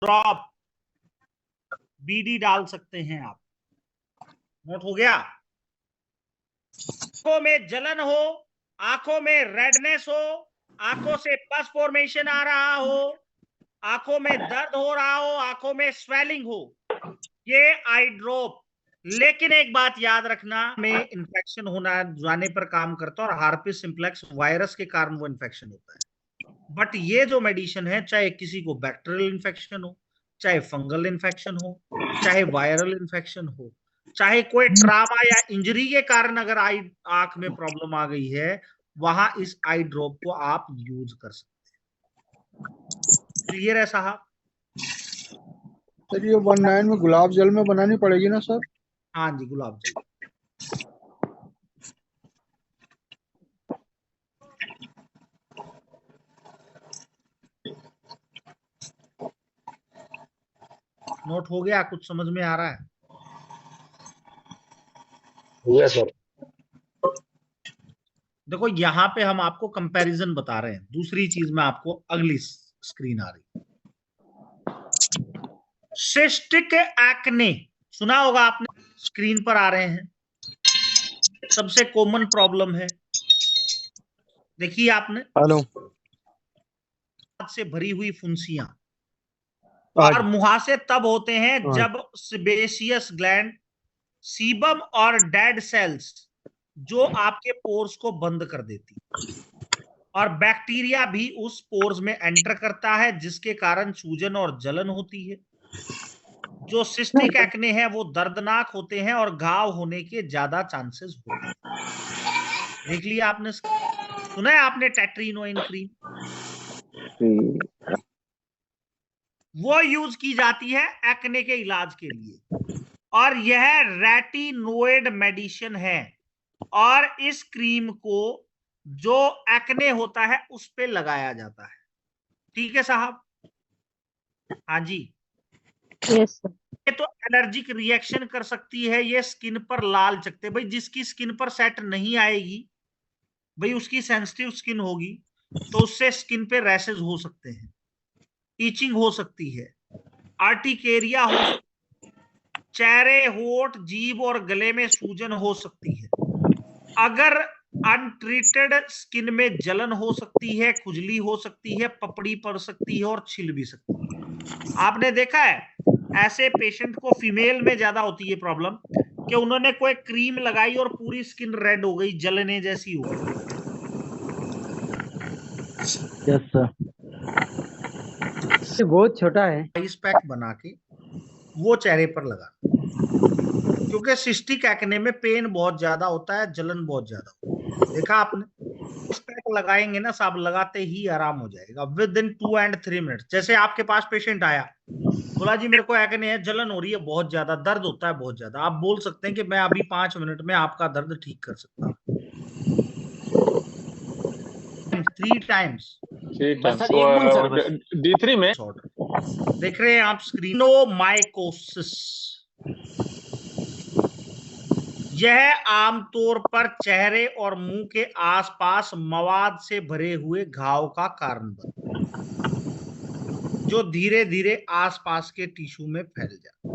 Drop BD डाल सकते हैं आप। नोट हो गया। आंखों में जलन हो, आंखों में रेडनेस हो, आंखों से पस फॉर्मेशन आ रहा हो, आंखों में दर्द हो रहा हो, आंखों में स्वेलिंग हो, ये आई ड्रॉप। लेकिन एक बात याद रखना, में इन्फेक्शन होना जाने पर काम करता है और हार्पिस सिम्प्लेक्स वायरस के कारण वो इन्फेक्शन होता है। बट ये जो मेडिसिन है, चाहे किसी को बैक्टीरियल इन्फेक्शन हो, चाहे फंगल इन्फेक्शन हो, चाहे वायरल इन्फेक्शन हो, चाहे कोई ट्रामा या इंजरी के कारण अगर आंख में प्रॉब्लम आ गई है, वहां इस आई ड्रॉप को आप यूज कर सकते हैं। क्लियर है साहब? सर ये 19 में गुलाब जल में बनानी पड़ेगी ना सर? हाँ जी, गुलाब जल। नोट हो गया? कुछ समझ में आ रहा है? हो गया सर। देखो यहां पे हम आपको कंपैरिजन बता रहे हैं। दूसरी चीज में आपको अगली स्क्रीन आ रही, सिस्टिक एक्ने सुना होगा आपने, स्क्रीन पर आ रहे हैं। सबसे कॉमन प्रॉब्लम है, देखिए आपने, हेलो से भरी हुई फुंसियां। और मुहासे तब होते हैं जब सेबेशियस ग्लैंड, सीबम और डेड सेल्स जो आपके पोर्स को बंद कर देती, और बैक्टीरिया भी उस पोर्स में एंटर करता है, जिसके कारण सूजन और जलन होती है। जो सिस्टिक एक्ने है वो दर्दनाक होते हैं और घाव होने के ज्यादा चांसेस होते हैं। देख लिया आपने? सुना है आपने टेट्रिनोइन क्रीम? वो यूज की जाती है एक्ने के इलाज के लिए, और यह रेटिनोइड मेडिसिन है। और इस क्रीम को जो एक्ने होता है उस पे लगाया जाता है। ठीक है साहब? हाँ जी। Yes sir. ये तो एलर्जिक रिएक्शन कर सकती है, ये स्किन पर लाल चकते, भाई जिसकी स्किन पर सेट नहीं आएगी, भाई उसकी सेंसिटिव स्किन होगी, तो उससे स्किन पे रैशेज हो सकते हैं, ईचिंग हो सकती है, आर्टिकेरिया हो सकती है, चेहरे, होठ, जीभ और गले में सूजन हो सकती है। अगर अनट्रीटेड स्किन में जलन हो सकती है, खुजली हो सकती है, पपड़ी पड़ सकती है और छिल भी सकती है। आपने देखा है ऐसे पेशेंट को, फीमेल में ज्यादा होती है प्रॉब्लम, कि उन्होंने कोई क्रीम लगाई और पूरी स्किन रेड हो गई, जलने जैसी हो गई। Yes sir. बहुत छोटा है। आइस पैक बना के वो चेहरे पर लगा, क्योंकि सिस्टिक एक्ने में पेन बहुत ज्यादा होता है, जलन बहुत ज्यादा होती है। देखा आपने? इस पैक लगाएंगे ना साहब, लगाते ही आराम हो जाएगा विद इन 2 and 3 मिनट। जैसे आपके पास पेशेंट आया, बोला जी मेरे को एक्ने है, जलन हो रही है बहुत ज्यादा, दर्द होता है बहुत ज्यादा, आप बोल सकते हैं कि मैं अभी 5 मिनट में आपका दर्द ठीक कर सकता हूँ। 3 times D3 में देख रहे हैं आप स्क्रीनोमाइकोसिस। यह आमतौर पर चेहरे और मुंह के आसपास मवाद से भरे हुए घाव का कारण बनता है, जो धीरे धीरे आसपास के टिश्यू में फैल जाता है।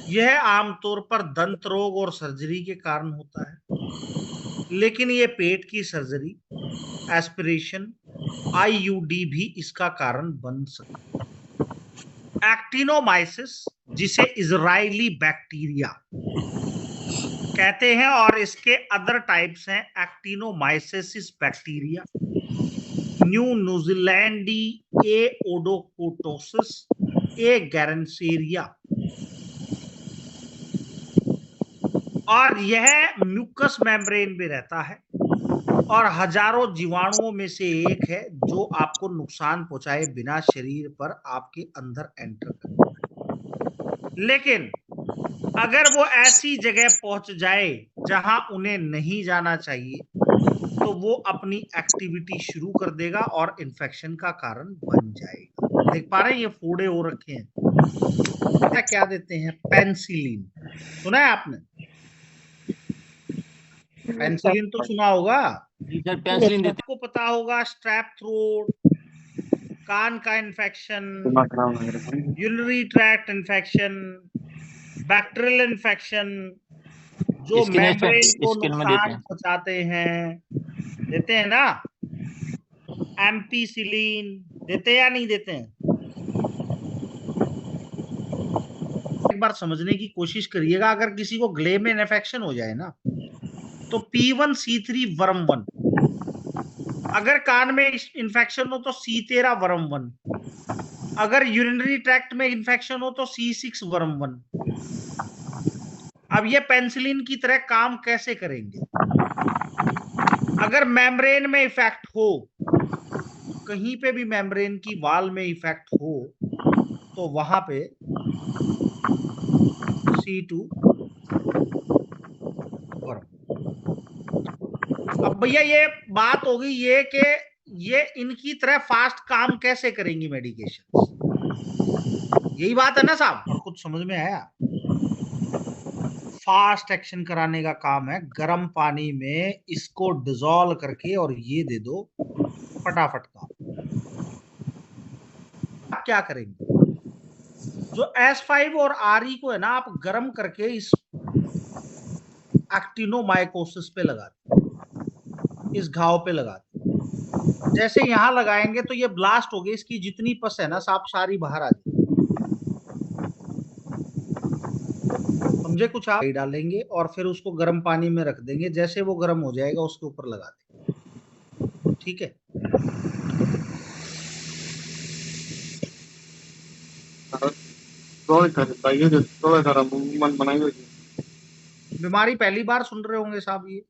यह आमतौर पर दंत रोग और सर्जरी के कारण होता है, लेकिन यह पेट की सर्जरी, एस्पिरेशन, आईयूडी भी इसका कारण बन सकता है। एक्टिनोमाइसिस, जिसे इजराइली बैक्टीरिया कहते हैं, और इसके अदर टाइप्स हैं एक्टिनोमाइसिस बैक्टीरिया, न्यू न्यूजीलैंडी ए ओडोकोटोसिस, ए गैरेंसेरिया, और यह म्यूकस मेम्ब्रेन में रहता है और हजारों जीवाणुओं में से एक है जो आपको नुकसान पहुंचाए बिना शरीर पर आपके अंदर एंटर करता है। लेकिन अगर वो ऐसी जगह पहुंच जाए जहां उन्हें नहीं जाना चाहिए, तो वो अपनी एक्टिविटी शुरू कर देगा और इन्फेक्शन का कारण बन जाएगा। देख पा रहे हैं ये फोड़े हो रखे हैं, क्या देते हैं? पेनिसिलिन। सुना है आपने? पेनिसिलिन तो सुना होगा। जी सर, पेंसिलिन देते आपको पता होगा स्ट्रेप थ्रोट, कान का इन्फेक्शन, दिमाग खराब लग रहा है। Urinary tract infection, bacterial infection जो स्किन मेम्ब्रेन को स्किन में देते नुकसान हैं। पहुंचाते हैं, देते हैं ना। एम्पीसिलिन देते हैं या नहीं देते हैं? एक बार समझने की कोशिश करिएगा, अगर किसी को गले में इन्फेक्शन हो जाए ना, तो P1C3 वर्म 1, अगर कान में इन्फेक्शन हो तो C13 वर्म 1, अगर यूरिनरी ट्रैक्ट में इन्फेक्शन हो तो C6 वर्म 1। अब ये पेनिसिलिन की तरह काम कैसे करेंगे? अगर मेम्ब्रेन में इफेक्ट हो, कहीं पे भी मेम्ब्रेन की वॉल में इफेक्ट हो, तो वहां पे C2 वर्म। अब भैया ये बात होगी ये कि ये इनकी तरह फास्ट काम कैसे करेंगी मेडिकेशन? यही बात है ना साहब? और कुछ समझ में आया? फास्ट एक्शन कराने का काम है, गर्म पानी में इसको डिसॉल्व करके और ये दे दो, फटाफट का। आप क्या करेंगे? जो S5 और RE को है ना, आप गर्म करके इस एक्टिनोमाइकोसिस पे लगाते, इस घाव पे लगाते। जैसे यहां लगाएंगे तो ये ब्लास्ट हो गई, इसकी जितनी पस है ना साफ सारी बाहर आ जाएगी। समझे कुछ? आप डालेंगे और फिर उसको गर्म पानी में रख देंगे, जैसे वो गर्म हो जाएगा उसके ऊपर लगा देंगे। ठीक है? मन बनाएंगे। बीमारी पहली बार सुन रहे होंगे साहब। ये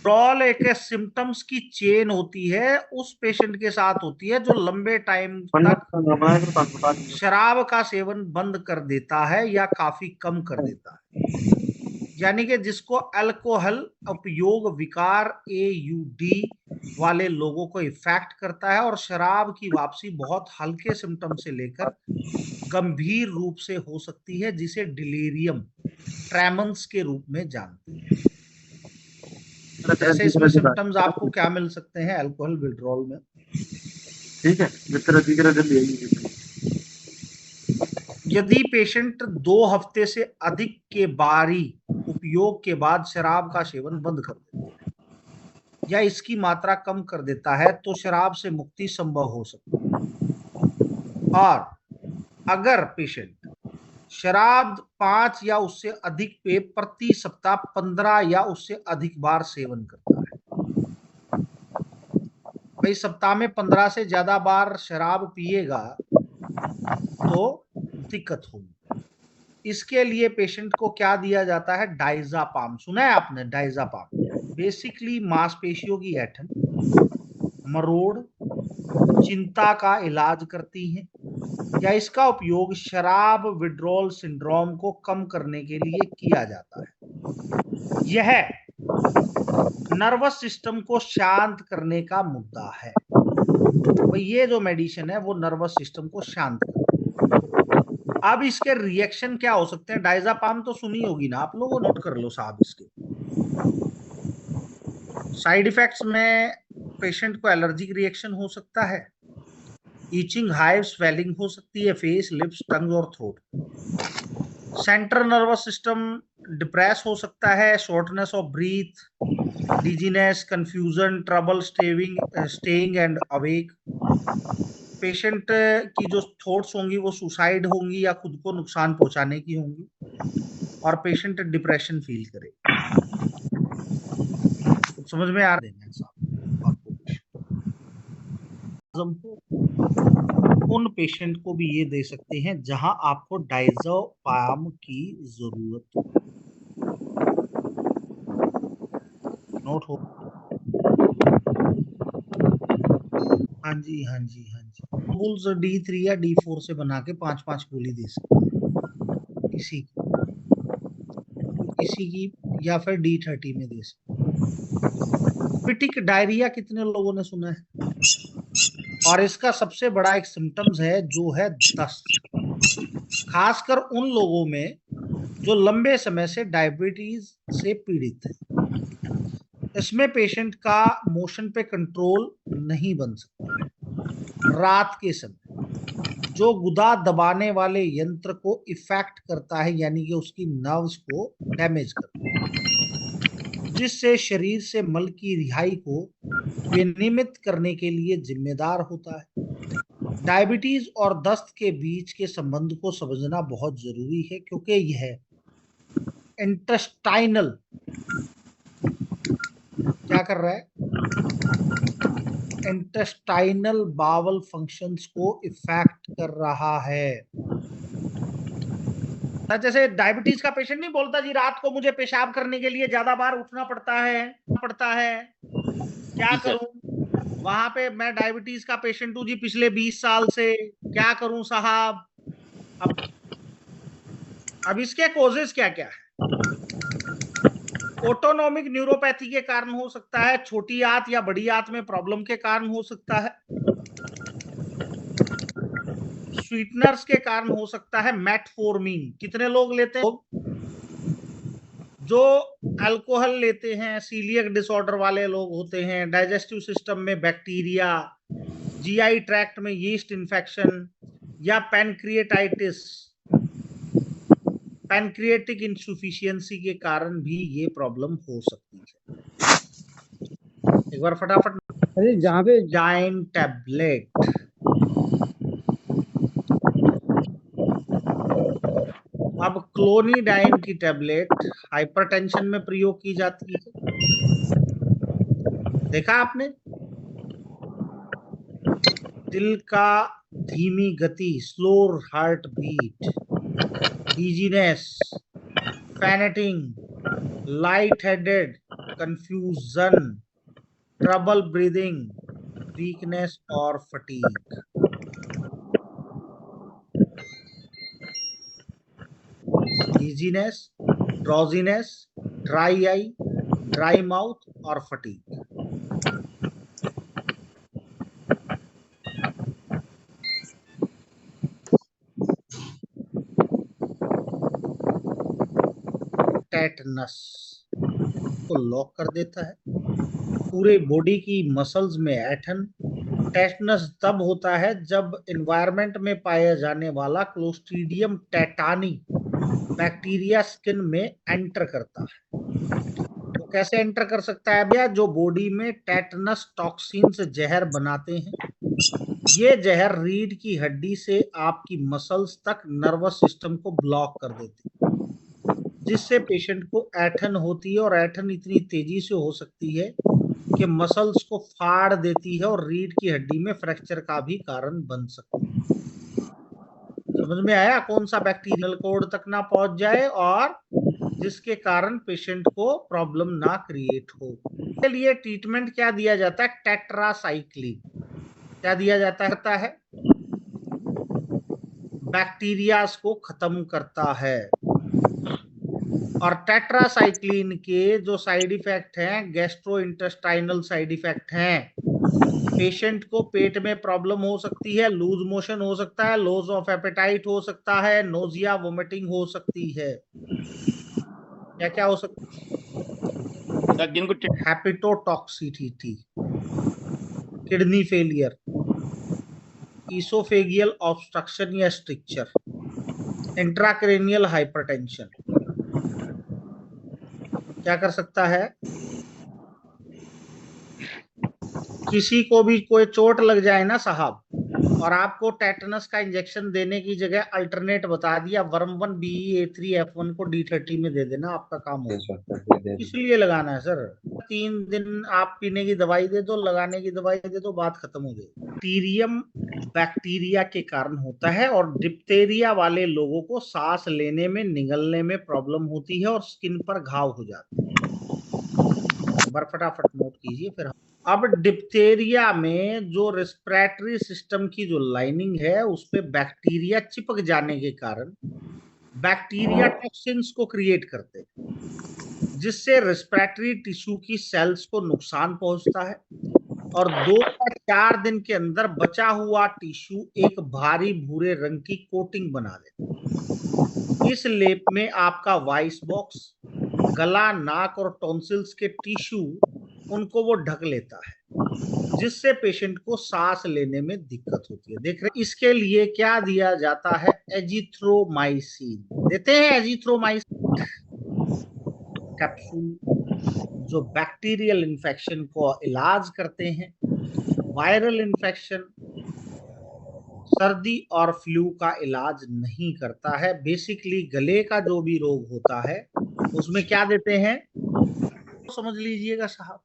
विड्रॉल एक सिम्टम्स की चेन होती है, उस पेशेंट के साथ होती है जो लंबे टाइम तक शराब का सेवन बंद कर देता है या काफी कम कर देता है, यानी कि जिसको अल्कोहल उपयोग विकार AUD वाले लोगों को इफेक्ट करता है, और शराब की वापसी बहुत हल्के सिम्टम से लेकर गंभीर रूप से हो सकती है, जिसे डिलीरियम ट्रेमेंस के रूप में जानते हैं। जैसे इसमें सिम्टम्स आपको क्या मिल सकते हैं अल्कोहल विड्रॉल में? ठीक है, यदि पेशेंट 2 हफ्ते से अधिक के बारी उपयोग के बाद शराब का सेवन बंद कर देता है या इसकी मात्रा कम कर देता है, तो शराब से मुक्ति संभव हो सकती है। और अगर पेशेंट शराब 5 या उससे अधिक पे प्रति सप्ताह 15 या उससे अधिक बार सेवन करता है, भाई सप्ताह में 15 से ज्यादा बार शराब पिएगा तो दिक्कत होगी। इसके लिए पेशेंट को क्या दिया जाता है? डाइजापाम। सुना है आपने डाइजापाम? बेसिकली मांसपेशियों की ऐंठन, मरोड़, चिंता का इलाज करती है, या इसका उपयोग शराब विड्रॉल सिंड्रोम को कम करने के लिए किया जाता है। यह नर्वस सिस्टम को शांत करने का मुद्दा है। तो ये जो मेडिसिन है वो नर्वस सिस्टम को शांत करता है। अब इसके रिएक्शन क्या हो सकते हैं? डाइजापाम तो सुनी होगी ना आप लोगों, नोट कर लो साहब। इसके साइड इफेक्ट्स में पेशेंट को एलर्जिक रिएक्शन हो सकता है, ईचिंग, हाइव, स्वेलिंग हो सकती है फेस, लिप्स, टंग और throat. Central nervous system depress हो सकता है, shortness of breath, dizziness, confusion, trouble staying and awake. Patient की जो थॉट्स होंगी वो सुसाइड होंगी या खुद को नुकसान पहुंचाने की होंगी, और पेशेंट डिप्रेशन फील करे। तो समझ में आ रहा है साहब? उन पेशेंट को भी ये दे सकते हैं जहां आपको डाइजापाम की जरूरत हो। नोट हो? हाँ जी, हाँ जी, हाँ जी। बुल्स D3 या D4 से बना के 5-5 गोली दे सकते हैं किसी की, या फिर D30 में दे सकते हैं। पिटिक डायरिया कितने लोगों ने सुना है? और इसका सबसे बड़ा एक सिम्टम्स है जो है दस्त, खासकर उन लोगों में जो लंबे समय से डायबिटीज से पीड़ित है। इसमें पेशेंट का मोशन पे कंट्रोल नहीं बन सकता, रात के समय जो गुदा दबाने वाले यंत्र को इफेक्ट करता है, यानी कि उसकी नर्व्स को डैमेज करता है, जिससे शरीर से मल की रिहाई को विनियमित करने के लिए जिम्मेदार होता है। डायबिटीज और दस्त के बीच के संबंध को समझना बहुत जरूरी है, क्योंकि यह इंटेस्टाइनल क्या कर रहा है, इंटेस्टाइनल बावल फंक्शंस को इफेक्ट कर रहा है। जैसे डायबिटीज का पेशेंट नहीं बोलता जी रात को मुझे पेशाब करने के लिए ज्यादा बार उठना पड़ता है, क्या करूं? वहां पे मैं डायबिटीज का पेशेंट हूं जी पिछले 20 साल से, क्या करूं साहब? अब इसके कॉजेज क्या क्या है? ऑटोनोमिक न्यूरोपैथी के कारण हो सकता है, छोटी आंत या बड़ी आंत में प्रॉब्लम के कारण हो सकता है, स्वीटनर्स के कारण हो सकता है, मेटफॉर्मिन कितने लोग लेते हैं? जो अल्कोहल लेते हैं, सीलियक डिसऑर्डर वाले लोग होते हैं, डाइजेस्टिव सिस्टम में बैक्टीरिया, जीआई ट्रैक्ट में यीस्ट इन्फेक्शन या पैनक्रिएटाइटिस, पैनक्रिएटिक इंसुफिशियंसी के कारण भी ये प्रॉब्लम हो सकती है। एक बार फटाफट, अरे जहाँ पे जाइन टैबलेट, अब क्लोनिडाइन की टैबलेट हाइपरटेंशन में प्रयोग की जाती है, देखा आपने? दिल का धीमी गति, slow heart beat, dizziness, fainting, light headed, confusion, trouble breathing, weakness और fatigue. Dizziness, drowsiness, dry eye, dry mouth और फटीग। टेटनस को लॉक कर देता है, पूरे बॉडी की मसल्स में ऐठन। टेटनस तब होता है जब एनवायरनमेंट में पाया जाने वाला क्लोस्ट्रीडियम टेटानी बैक्टीरिया स्किन में एंटर करता है। तो कैसे एंटर कर सकता है भैया? जो बॉडी में टेटनस टॉक्सिन्स जहर बनाते हैं, ये जहर रीढ़ की हड्डी से आपकी मसल्स तक नर्वस सिस्टम को ब्लॉक कर देती है, जिससे पेशेंट को ऐठन होती है, और ऐठन इतनी तेजी से हो सकती है कि मसल्स को फाड़ देती है और रीढ़ की हड्डी में फ्रैक्चर का भी कारण बन सकती है। समझ में आया? कौन सा बैक्टीरियल कोड तक ना पहुंच जाए और जिसके कारण पेशेंट को प्रॉब्लम ना क्रिएट हो। इसके लिए ट्रीटमेंट क्या दिया जाता है? टेट्रासाइक्लिन। क्या दिया जाता है? बैक्टीरिया को खत्म करता है। और टेट्रासाइक्लिन के जो साइड इफेक्ट हैं, गैस्ट्रोइंटेस्टाइनल साइड इफेक्ट हैं। पेशेंट को पेट में प्रॉब्लम हो सकती है, लूज मोशन हो सकता है, लॉस ऑफ एपेटाइट हो सकता है, नोजिया, वोमिटिंग हो सकती है। क्या क्या हो सकता है? Hepatotoxicity, kidney failure, oesophageal obstruction या स्ट्रिक्चर, इंट्राक्रेनियल हाइपरटेंशन। क्या कर सकता है? किसी को भी कोई चोट लग जाए ना साहब, और आपको टेटनस का इंजेक्शन देने की जगह अल्टरनेट बता दिया, वर्म 1 BE-A3F1 को D30 में दे देना, आपका काम होगा। इसलिए लगाना है सर। 3 दिन आप पीने की दवाई दे दो, लगाने की दवाई दे दो, बात खत्म हो गई। बैक्टीरियम बैक्टीरिया के कारण होता है, और डिप्थेरिया वाले लोगों को सांस लेने में, निगलने में प्रॉब्लम होती है और स्किन पर घाव हो जाते हैं। बार फटाफट नोट कीजिए फिर। अब डिप्थेरिया में जो रेस्पिरेटरी सिस्टम की जो लाइनिंग है, उस पे बैक्टीरिया चिपक जाने के कारण बैक्टीरिया टॉक्सिन्स को क्रिएट करते हैं, जिससे रेस्पिरेटरी टिश्यू की सेल्स को नुकसान पहुंचता है, और 2 या 4 दिन के अंदर बचा हुआ टिश्यू एक भारी भूरे रंग की कोटिंग बना देता है। इस लेप में आपका वॉइस बॉक्स, गला, नाक और टॉन्सिल्स के टिश्यू, उनको वो ढक लेता है। जिससे पेशेंट को सांस लेने में दिक्कत होती है। देख रहे, इसके लिए क्या दिया जाता है? एजिथ्रोमाइसिन देते हैं। एजिथ्रोमाइसिन कैप्सूल जो बैक्टीरियल इन्फेक्शन को इलाज करते हैं। वायरल इन्फेक्शन, सर्दी और फ्लू का इलाज नहीं करता है। बेसिकली गले का जो भी रोग होता है उसमें क्या देते हैं समझ लीजिएगा साहब।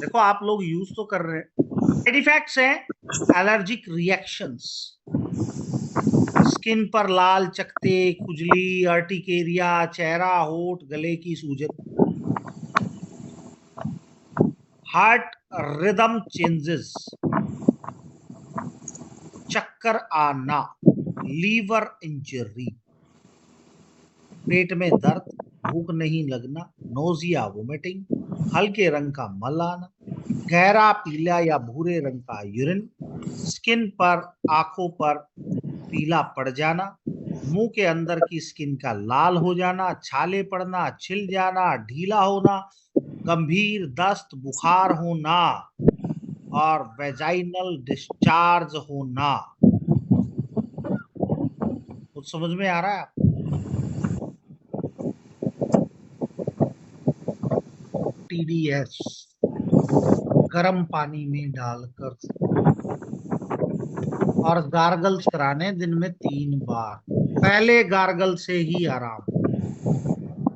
देखो आप लोग यूज तो कर रहे हैं। साइड इफेक्ट्स हैं एलर्जिक रिएक्शंस, स्किन पर लाल चकत्ते, खुजली, अर्टिकेरिया, चेहरा, होठ, गले की सूजन, हार्ट रिदम चेंजेस, चक्कर आना, लीवर इंजरी, पेट में दर्द, भूख नहीं लगना, नोजिया, वोमिटिंग, हल्के रंग का मल आना, गहरा पीला या भूरे रंग का यूरिन, स्किन पर, आंखों पर पीला पड़ जाना, मुंह के अंदर की स्किन का लाल हो जाना, छाले पड़ना, छिल जाना, ढीला होना, गंभीर दस्त, बुखार होना और वेजाइनल डिस्चार्ज होना। कुछ समझ में आ रहा है? TDS गर्म पानी में डालकर और गार्गल्स कराने दिन में 3 बार। पहले गार्गल से ही आराम।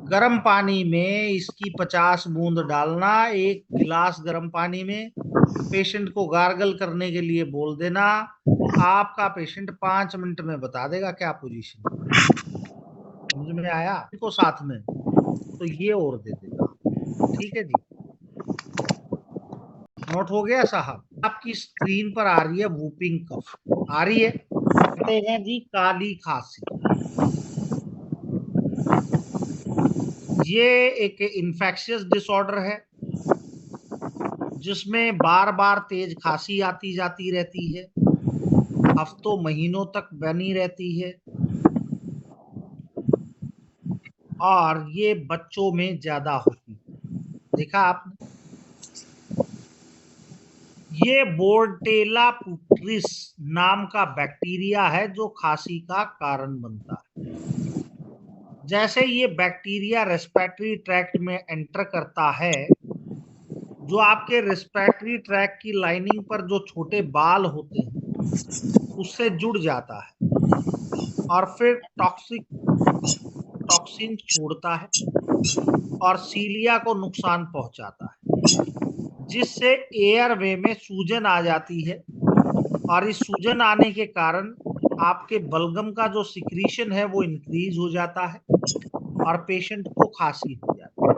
गर्म पानी में इसकी 50 बूंद डालना, 1 गिलास गर्म पानी में। पेशेंट को गार्गल करने के लिए बोल देना। आपका पेशेंट 5 मिनट में बता देगा क्या पोजीशन। समझ में आया? इनको साथ में तो ये और दे देगा। ठीक है जी, नोट हो गया साहब? आपकी स्क्रीन पर आ रही है वूपिंग कफ, आ रही है। कहते हैं जी काली खांसी। ये एक इन्फेक्शियस डिसऑर्डर है जिसमें बार बार तेज खांसी आती जाती रहती है, हफ्तों महीनों तक बनी रहती है और ये बच्चों में ज्यादा होती है। देखा आपने? ये बोर्डेला पुट्रिस नाम का बैक्टीरिया है जो खांसी का कारण बनता है। जैसे ये बैक्टीरिया रेस्पिरेटरी ट्रैक्ट में एंटर करता है, जो आपके रेस्पिरेटरी ट्रैक्ट की लाइनिंग पर जो छोटे बाल होते हैं उससे जुड़ जाता है और फिर टॉक्सिन छोड़ता है और सीलिया को नुकसान पहुंचाता है, जिससे एयरवे में सूजन आ जाती है और इस सूजन आने के कारण आपके बलगम का जो सिक्रीशन है वो इंक्रीज हो जाता है और पेशेंट को खांसी हो जाती है।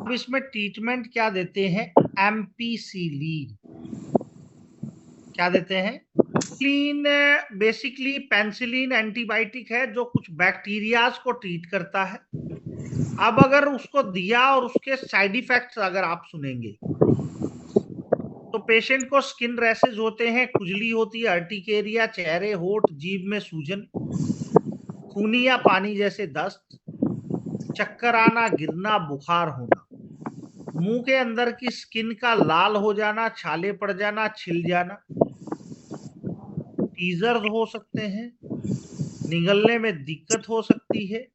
अब इसमें ट्रीटमेंट क्या देते हैं? एम्पीसिलिन। क्या देते हैं? बेसिकली पेनिसिलिन एंटीबायोटिक है जो कुछ बैक्टीरियाज को ट्रीट करता है। अब अगर उसको दिया और उसके साइड इफेक्ट्स अगर आप सुनेंगे तो पेशेंट को स्किन रैशेज होते हैं, खुजली होती है, अर्टिकेरिया, चेहरे, होठ, जीभ में सूजन, खूनी या पानी जैसे दस्त, चक्कर आना, गिरना, बुखार होना, मुंह के अंदर की स्किन का लाल हो जाना, छाले पड़ जाना, छिल जाना, टीजर्स हो सकते हैं, निगलने में दिक्कत हो सकती है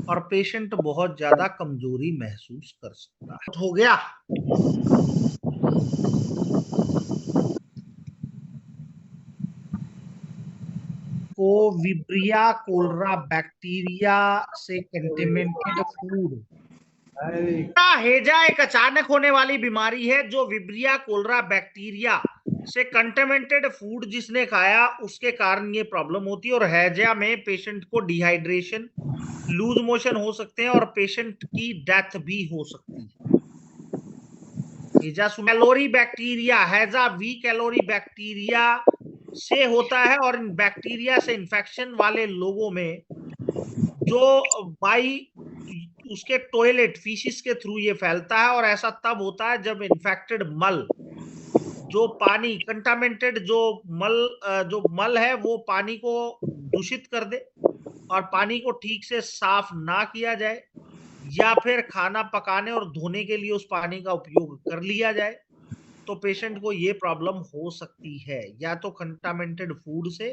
और पेशेंट बहुत ज्यादा कमजोरी महसूस कर सकता है। हो गया? को विब्रिया कोलरा बैक्टीरिया से कंटेमिनेटेड फूड। हैजा एक अचानक होने वाली बीमारी है जो विब्रिया कोलरा बैक्टीरिया से कंटेमिनेटेड फूड जिसने खाया उसके कारण ये प्रॉब्लम होती है। और हैजा में पेशेंट को डिहाइड्रेशन, लूज मोशन हो सकते हैं और पेशेंट की डेथ भी हो सकती है। हैजा कैलोरी बैक्टीरिया, हैजा वी कैलोरी बैक्टीरिया से होता है और इन बैक्टीरिया से इन्फेक्शन वाले लोगों में जो बाई उसके टॉयलेट फीसिस के थ्रू ये फैलता है और ऐसा तब होता है जब इन्फेक्टेड मल, जो पानी कंटामिनेटेड जो मल है वो पानी को दूषित कर दे और पानी को ठीक से साफ ना किया जाए या फिर खाना पकाने और धोने के लिए उस पानी का उपयोग कर लिया जाए तो पेशेंट को ये प्रॉब्लम हो सकती है, या तो कंटामिनेटेड फूड से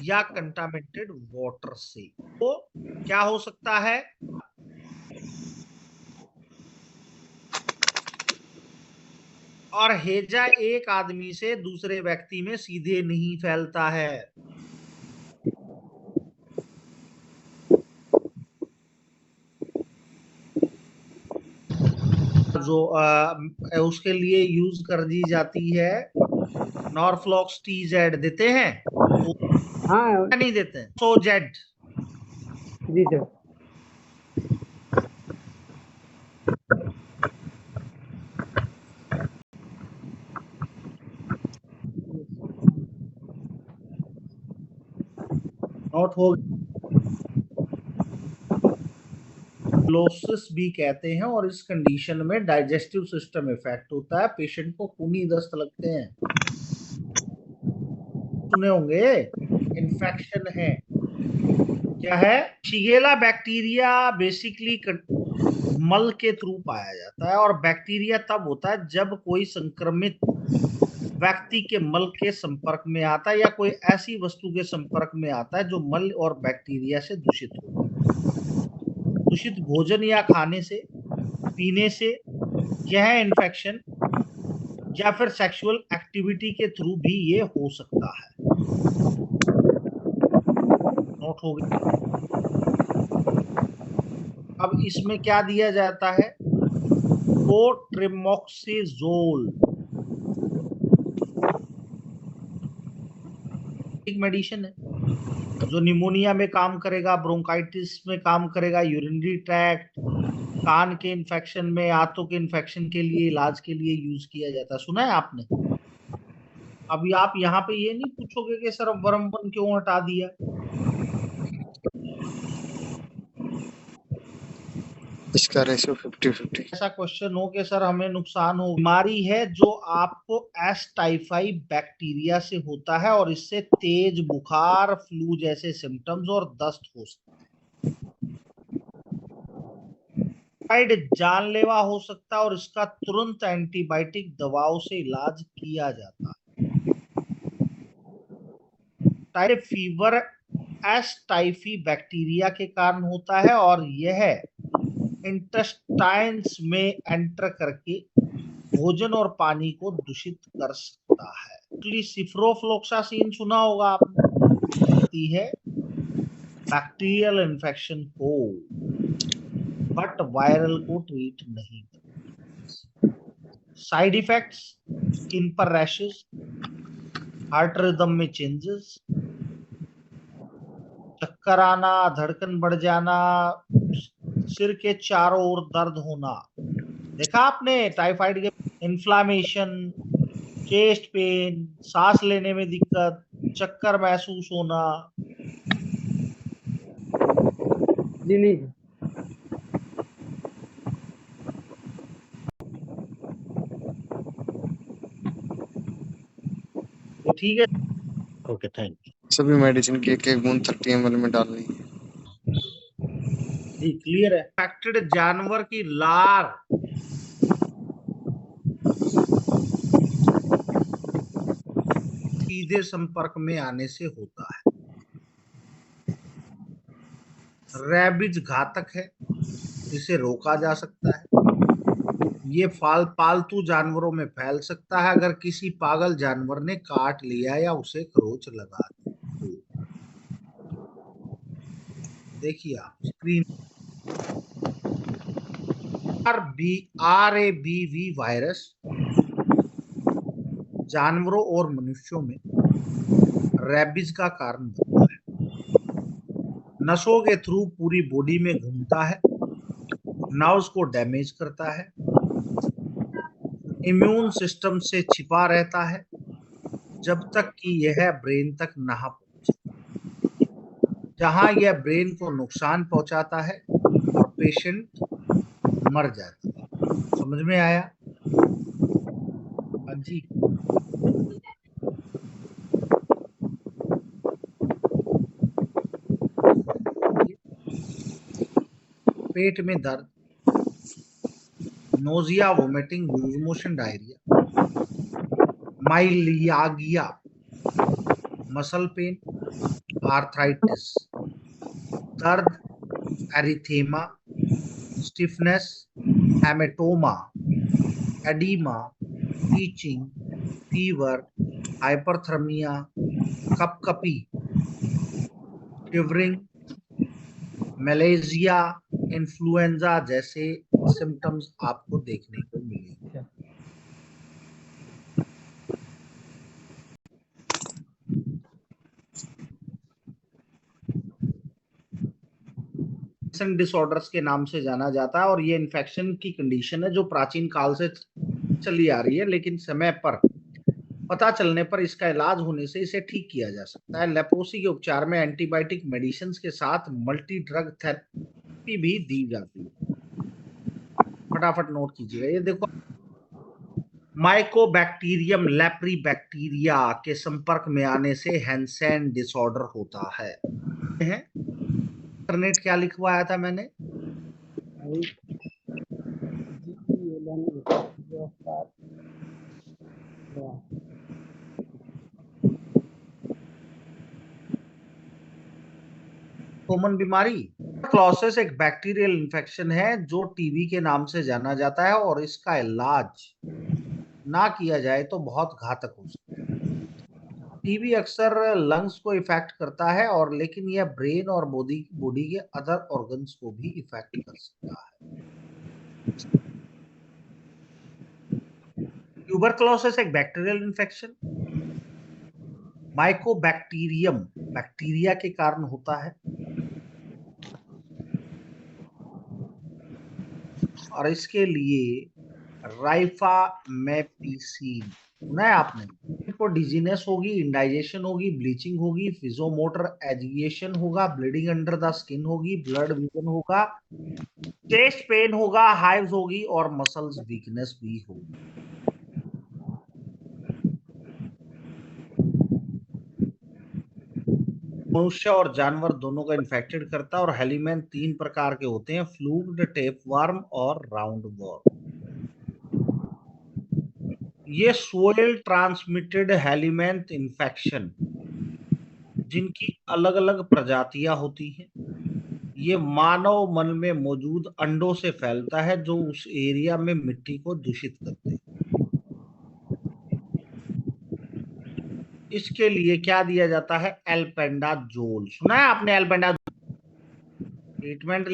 या कंटामिनेटेड वाटर से। तो क्या हो सकता है? और हैजा एक आदमी से दूसरे व्यक्ति में सीधे नहीं फैलता है। जो उसके लिए यूज कर दी जाती है नॉर्फ्लॉक्स TZ देते हैं, हाँ नहीं देते हैं, सोजेड। जी सर। नॉट हो लोसिस भी कहते हैं, और इस कंडीशन में डाइजेस्टिव सिस्टम इफेक्ट होता है, पेशेंट को खूनी दस्त लगते हैं। सुने होंगे, इन्फेक्शन है। क्या है? शिगेला बैक्टीरिया बेसिकली मल के थ्रू पाया जाता है, और बैक्टीरिया तब होता है जब कोई संक्रमित व्यक्ति के मल के संपर्क में आता है, या कोई ऐसी वस्तु के संपर्क में आता है जो मल और बैक्टीरिया से दूषित हो। दूषित भोजन या खाने से, पीने से यह इन्फेक्शन, या फिर सेक्सुअल एक्टिविटी के थ्रू भी ये हो सकता है। नोट हो गया। अब इसमें क्या दिया जाता है? ट्रिमोक्सिजोल एक मेडिसिन है जो निमोनिया में काम करेगा, ब्रोंकाइटिस में काम करेगा, यूरिनरी ट्रैक्ट, कान के इन्फेक्शन में, आंतों के इन्फेक्शन के लिए, इलाज के लिए यूज किया जाता है। सुना है आपने? अभी आप यहाँ पे ये नहीं पूछोगे कि सर वर्म 1 क्यों हटा दिया। इसका रेशियो 50-50। ऐसा क्वेश्चन हो कि सर हमें नुकसान हो, बीमारी है जो आपको एस टाइफाई बैक्टीरिया से होता है, और इससे तेज बुखार, फ्लू जैसे सिम्टम्स और दस्त हो सकता है। जानलेवा हो सकता है, और इसका तुरंत एंटीबायोटिक दवाओं से इलाज किया जाता है। Type fever S typhi bacteria के कारण होता है, और यह इंटेस्टाइन्स में एंटर करके भोजन और पानी को दूषित कर सकता है। सिफ्रोफ्लोक्सासिन सुना होगा आपने, है बैक्टीरियल इन्फेक्शन को, बट वायरल को ट्रीट नहीं करता। साइड इफेक्ट्स: स्किन पर रैशेस, हार्ट रिदम में चेंजेस, चक्कर आना, धड़कन बढ़ जाना, सिर के चारों ओर दर्द होना। देखा आपने टाइफाइड के? इन्फ्लामेशन, चेस्ट पेन, सांस लेने में दिक्कत, चक्कर महसूस होना। जी नहीं। तो ठीक है, ओके, थैंक यू। सभी मेडिसिन की एक बूंद 30 ml में डालनी है। जी क्लियर है। इन्फेक्टेड जानवर की लार सीधे संपर्क में आने से होता है। रैबिज घातक है, इसे रोका जा सकता है। ये पालतू जानवरों में फैल सकता है अगर किसी पागल जानवर ने काट लिया या उसे खरोंच लगा दी। देखिए आप स्क्रीन, RABV वायरस जानवरों और मनुष्यों में रैबिज का कारण बनता है। नसों के थ्रू पूरी बॉडी में घूमता है, नर्व्स को डैमेज करता है, इम्यून सिस्टम से छिपा रहता है जब तक कि यह ब्रेन तक ना पहुंचे, जहां यह ब्रेन को नुकसान पहुंचाता है और पेशेंट मर जाता है। समझ में आया? हाँ जी। पेट में दर्द, nausea, vomiting, loose motion, diarrhoea, myalgia, muscle pain, arthritis, दर्द, erythema, stiffness, haematoma, oedema, itching, fever, hyperthermia, कपकपी, शिवरिंग, मलेरिया, इन्फ्लुएंजा जैसे सिम्टम्स आपको देखने को मिलेंगे। डिसऑर्डर्स के नाम से जाना जाता है और ये इन्फेक्शन की कंडीशन है जो प्राचीन काल से चली आ रही है, लेकिन समय पर पता चलने पर इसका इलाज होने से इसे ठीक किया जा सकता है। लेप्रोसी के उपचार में एंटीबायोटिक मेडिसिन के साथ मल्टी ड्रग थेरेपी भी दी जाती है। फटाफट नोट कीजिएगा। ये देखो, माइकोबैक्टीरियम लेप्री बैक्टीरिया के संपर्क में आने से हैंसेन डिसऑर्डर होता है। इंटरनेट क्या लिखवाया था मैंने? कॉमन बीमारी क्लोसिस एक बैक्टीरियल इन्फेक्शन है जो टीबी के नाम से जाना जाता है और इसका इलाज ना किया जाए तो बहुत घातक हो सकता है। टीबी अक्सर लंग्स को इफेक्ट करता है और लेकिन यह ब्रेन और बॉडी के अदर ऑर्गन्स को भी इफेक्ट कर सकता है। ट्यूबरक्लोसिस एक बैक्टीरियल इन्फेक्शन माइकोबैक्टीरियम बैक्टीरिया के कारण होता है और इसके लिए राइफामेपिसिन सुना है आपने? इनको डिजीनेस होगी, इंडाइजेशन होगी, ब्लीचिंग होगी, फिजोमोटर एजिएशन होगा, ब्लीडिंग अंडर द स्किन होगी, ब्लड विजन होगा, चेस्ट पेन होगा, हाइव्स होगी और मसल्स वीकनेस भी होगी। मनुष्य और जानवर दोनों का इन्फेक्टेड करता है और हेलीमैन 3 प्रकार के होते हैं, फ्लूक्ड, टेपवर्म और राउंड वर्म। ये सोइल ट्रांसमिटेड हेलीमैंथ इन्फेक्शन जिनकी अलग अलग प्रजातियां होती हैं, ये मानव मन में मौजूद अंडों से फैलता है जो उस एरिया में मिट्टी को दूषित करते हैं। इसके लिए क्या दिया जाता है? एल्बेंडाजोल सुना है आपने? एल्बेंडाजोल ट्रीटमेंट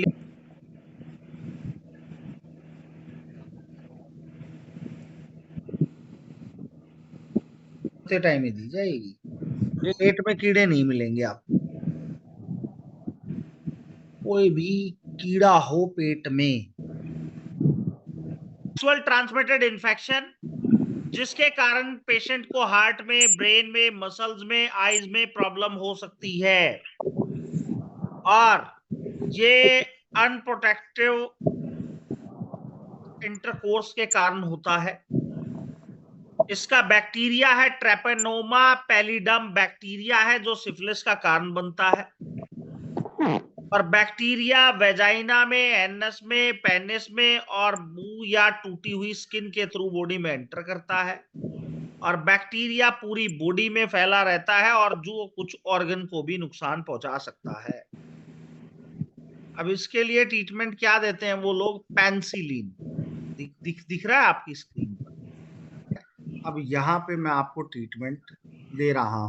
टाइम ही दी जाएगी। पेट में कीड़े नहीं मिलेंगे आपको, कोई भी कीड़ा हो पेट में। सेक्सुअल ट्रांसमिटेड इन्फेक्शन जिसके कारण पेशेंट को हार्ट में, ब्रेन में, मसल्स में, आईज में प्रॉब्लम हो सकती है और ये अनप्रोटेक्टिव इंटरकोर्स के कारण होता है। इसका बैक्टीरिया है ट्रेपेनोमा पैलिडम बैक्टीरिया है जो सिफिलिस का कारण बनता है और बैक्टीरिया वेजाइना में, एनस में, पेनिस में और मुंह या टूटी हुई स्किन के थ्रू बॉडी में एंटर करता है और बैक्टीरिया पूरी बॉडी में फैला रहता है और जो कुछ ऑर्गन को भी नुकसान पहुंचा सकता है। अब इसके लिए ट्रीटमेंट क्या देते हैं वो लोग? पेनिसिलिन। दिख रहा है आपकी स्क्रीन पर? अब यहाँ पे मैं आपको ट्रीटमेंट दे रहा हूं।